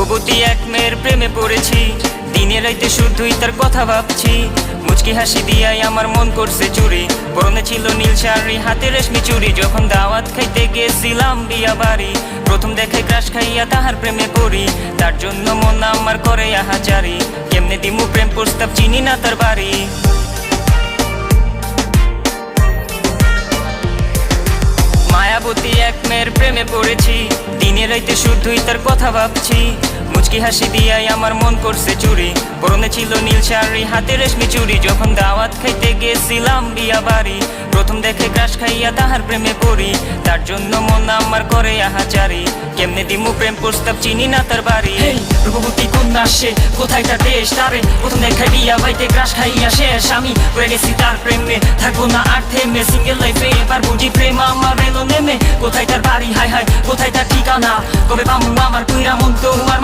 রূপবতী এক মেয়ের প্রেমে পড়েছি, দিনে রাইতে শুধুই তার কথা ভাবছি। মুচকি হাসি দিয়াই আমার মন করছে চুরি, পরনে ছিল নীল শাড়ি, হাতে রেশমি চুড়ি। যখন দাওয়াত খাইতে গেছিলাম বিয়া বাড়ি, প্রথম দেখে ক্রাশ খাইয়া তাহার প্রেমে পড়ি। তার জন্য মন আমার করে আহাজারি, কেমনে দিমু প্রেম প্রস্তাব, চিনি না তার বাড়ি। মায়াবতী এক মেয়ের প্রেমে পড়েছি, দিনে রাইতে শুধুই তার কথা ভাবছি। মুচকি হাসি দিয়াই আমার মন করছে চুরি, পরনে ছিল নীল শাড়ি, হাতে রেশমি চুড়ি। যখন দাওয়াত খাইতে গেছিলাম বিয়া বাড়ি, প্রথম দেখে ক্রাশ খাইয়া তাহার প্রেমে পড়ি। তার জন্য মন আমার করে আহাজারি, কেমনে দিমু প্রেম প্রস্তাব, চিনি না তার বাড়ি। রূপবতী কন্যা সে, কোথায় তার দেশ? তারে প্রথম দেখাই বিয়া বাইতে ক্রাশ খাইয়া শেষ। আমি পড়ে গেছি তার প্রেমে, থাকবো না আর থেমে। সিঙ্গেল লাইফে এবার বুঝি প্রেম আমার এলো নেমে। কোথায় তার বাড়ি, হায় হায় কোথায় তার ঠিকানা? কবে পামু আমার কুইরা মন তো আমার